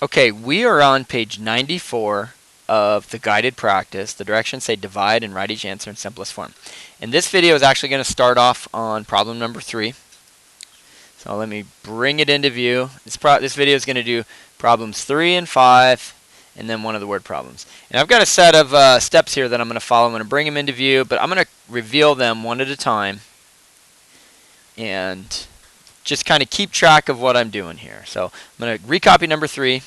Okay, we are on page 94 of the guided practice. The directions say divide and write each answer in simplest form. And this video is actually going to start off on problem number 3. So let me bring it into view. This video is going to do problems 3 and 5, and then one of the word problems. And I've got a set of steps here that I'm going to follow. I'm going to bring them into view, but I'm going to reveal them one at a time and just kind of keep track of what I'm doing here. So I'm going to recopy number 3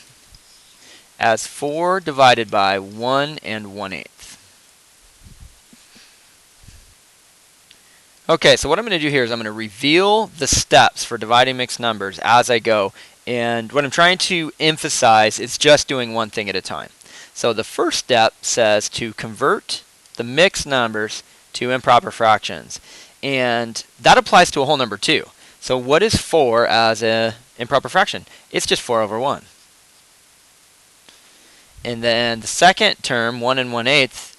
as 4 divided by 1 1/8. Okay, so what I'm going to do here is I'm going to reveal the steps for dividing mixed numbers as I go. And what I'm trying to emphasize is just doing one thing at a time. So the first step says to convert the mixed numbers to improper fractions. And that applies to a whole number too. So what is 4 as an improper fraction? It's just 4 over 1. And then the second term, 1 1/8,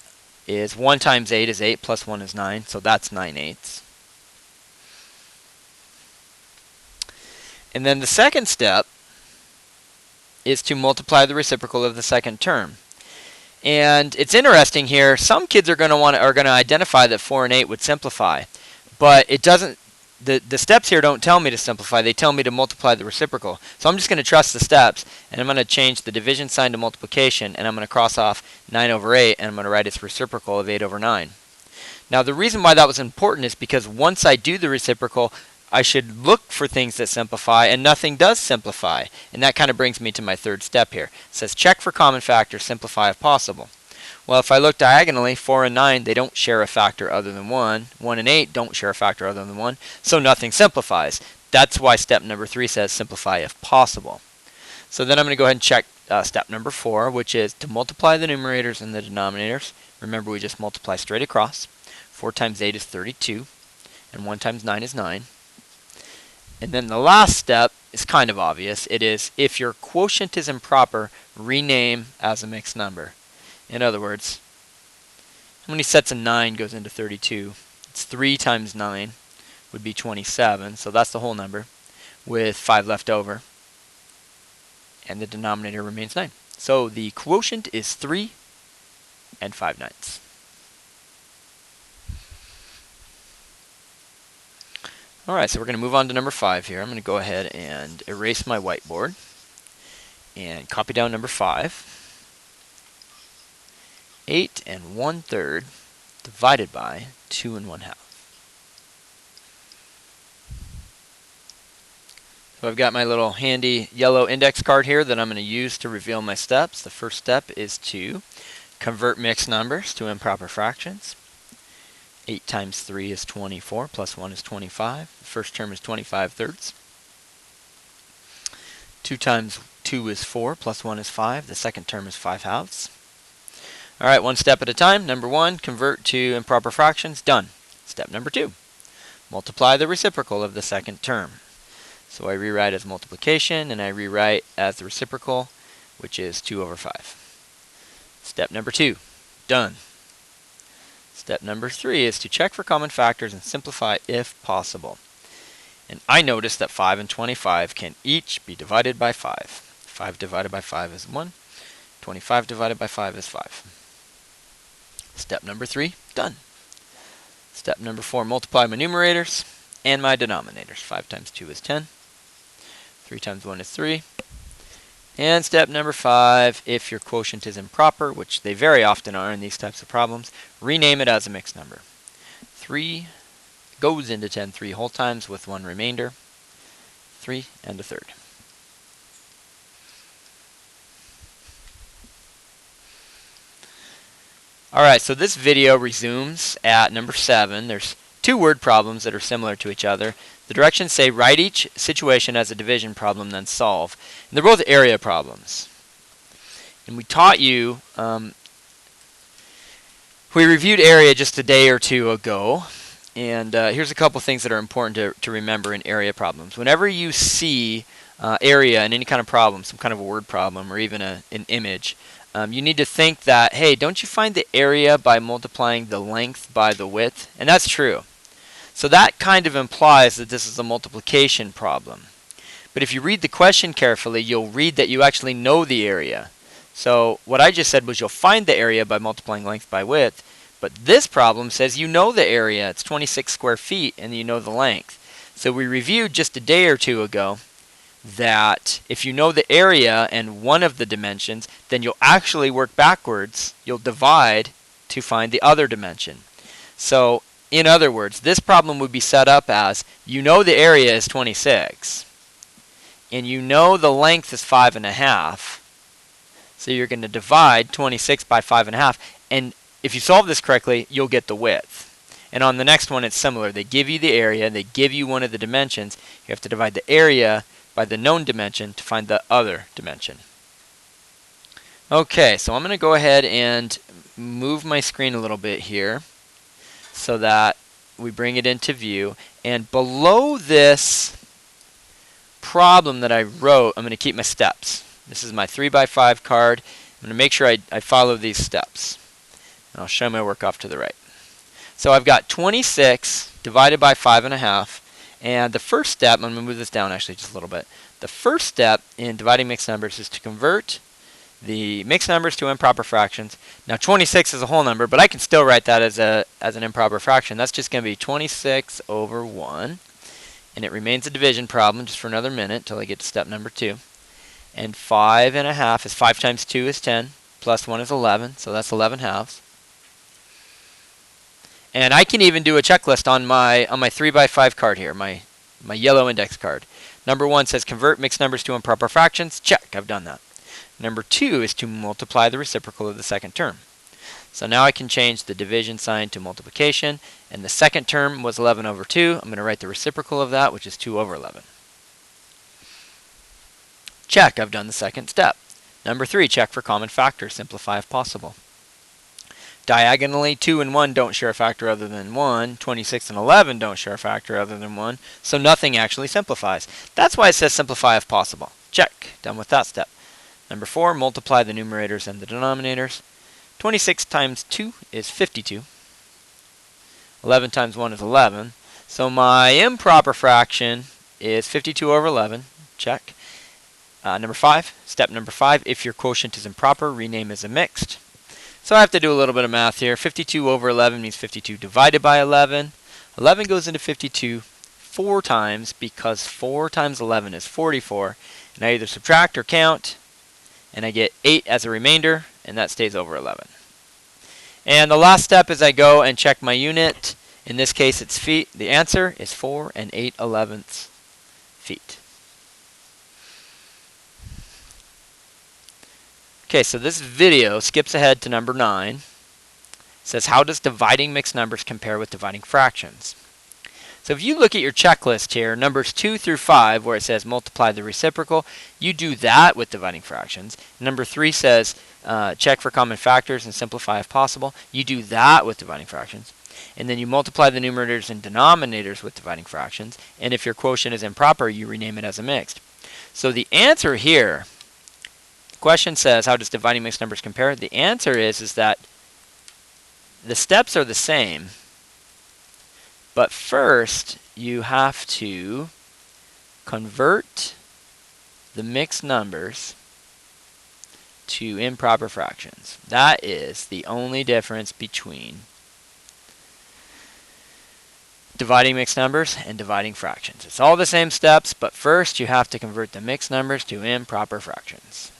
is 1 times 8 is 8, plus 1 is 9, so that's 9/8. And then the second step is to multiply the reciprocal of the second term. And it's interesting here, some kids are going to identify that 4 and 8 would simplify, but it doesn't. The steps here don't tell me to simplify, they tell me to multiply the reciprocal. So I'm just going to trust the steps, and I'm going to change the division sign to multiplication, and I'm going to cross off 9 over 8, and I'm going to write its reciprocal of 8 over 9. Now the reason why that was important is because once I do the reciprocal, I should look for things that simplify, and nothing does simplify. And that kind of brings me to my third step here. It says check for common factors, simplify if possible. Well, if I look diagonally, 4 and 9, they don't share a factor other than 1. 1 and 8 don't share a factor other than 1, so nothing simplifies. That's why step number 3 says simplify if possible. So then I'm going to go ahead and check step number 4, which is to multiply the numerators and the denominators. Remember, we just multiply straight across. 4 times 8 is 32, and 1 times 9 is 9. And then the last step is kind of obvious. It is, if your quotient is improper, rename as a mixed number. In other words, how many sets of 9 goes into 32? It's 3 times 9 would be 27, so that's the whole number, with 5 left over. And the denominator remains 9. So the quotient is 3 and 5/9. Alright, so we're going to move on to number 5 here. I'm going to go ahead and erase my whiteboard and copy down number 5. 8 1/3 divided by 2 1/2. So I've got my little handy yellow index card here that I'm going to use to reveal my steps. The first step is to convert mixed numbers to improper fractions. 8 times 3 is 24, plus 1 is 25. The first term is 25/3. 2 times 2 is 4, plus 1 is 5. The second term is 5/2. Alright, one step at a time. Number 1, convert to improper fractions. Done. Step number 2, multiply the reciprocal of the second term. So I rewrite as multiplication, and I rewrite as the reciprocal, which is 2 over 5. Step number 2, done. Step number 3 is to check for common factors and simplify if possible. And I noticed that 5 and 25 can each be divided by 5. 5 divided by 5 is 1. 25 divided by 5 is 5. Step number 3, done. Step number 4, multiply my numerators and my denominators. 5 times 2 is 10. 3 times 1 is 3. And step number 5, if your quotient is improper, which they very often are in these types of problems, rename it as a mixed number. 3 goes into 10 3 whole times with 1 remainder. 3 1/3. Alright, so this video resumes at number 7. There's 2 word problems that are similar to each other. The directions say write each situation as a division problem, then solve. And they're both area problems. And we taught you, we reviewed area just a day or two ago. And here's a couple things that are important to remember in area problems. Whenever you see area in any kind of problem, some kind of a word problem or even an image, you need to think that, hey, don't you find the area by multiplying the length by the width? And that's true. So that kind of implies that this is a multiplication problem. But if you read the question carefully, you'll read that you actually know the area. So what I just said was you'll find the area by multiplying length by width. But this problem says you know the area. It's 26 square feet, and you know the length. So we reviewed just a day or two ago that if you know the area and one of the dimensions, then you'll actually work backwards. You'll divide to find the other dimension. So in other words, this problem would be set up as you know the area is 26 and you know the length is 5.5. So you're going to divide 26 by 5.5, and if you solve this correctly, you'll get the width. And on the next one, it's similar. They give you the area, they give you one of the dimensions. You have to divide the area by the known dimension to find the other dimension. Okay, so I'm going to go ahead and move my screen a little bit here so that we bring it into view. And below this problem that I wrote, I'm going to keep my steps. This is my 3x5 card. I'm going to make sure I follow these steps. And I'll show my work off to the right. So I've got 26 divided by 5.5. And the first step, I'm going to move this down actually just a little bit. The first step in dividing mixed numbers is to convert the mixed numbers to improper fractions. Now 26 is a whole number, but I can still write that as an improper fraction. That's just going to be 26 over 1. And it remains a division problem just for another minute until I get to step number 2. And 5.5 is 5 times 2 is 10, plus 1 is 11, so that's 11 halves. And I can even do a checklist on my 3x5 card here, my yellow index card. Number 1 says convert mixed numbers to improper fractions. Check, I've done that. Number 2 is to multiply the reciprocal of the second term. So now I can change the division sign to multiplication, and the second term was 11 over 2. I'm going to write the reciprocal of that, which is 2 over 11. Check, I've done the second step. Number 3, check for common factors, simplify if possible. Diagonally, 2 and 1 don't share a factor other than 1. 26 and 11 don't share a factor other than 1. So nothing actually simplifies. That's why it says simplify if possible. Check, done with that step. Number 4, multiply the numerators and the denominators. 26 times 2 is 52. 11 times 1 is 11. So my improper fraction is 52 over 11. Check. Number 5, step number 5, if your quotient is improper, rename as a mixed. So I have to do a little bit of math here. 52 over 11 means 52 divided by 11. 11 goes into 52 4 times because 4 times 11 is 44. And I either subtract or count, and I get 8 as a remainder, and that stays over 11. And the last step is I go and check my unit. In this case, it's feet. The answer is 4 8/11 feet. Okay, so this video skips ahead to number 9. It says, how does dividing mixed numbers compare with dividing fractions? So if you look at your checklist here, numbers 2 through 5, where it says multiply the reciprocal, you do that with dividing fractions. Number 3 says check for common factors and simplify if possible. You do that with dividing fractions. And then you multiply the numerators and denominators with dividing fractions. And if your quotient is improper, you rename it as a mixed. So the answer here, the question says, how does dividing mixed numbers compare? The answer is that the steps are the same, but first you have to convert the mixed numbers to improper fractions. That is the only difference between dividing mixed numbers and dividing fractions. It's all the same steps, but first you have to convert the mixed numbers to improper fractions.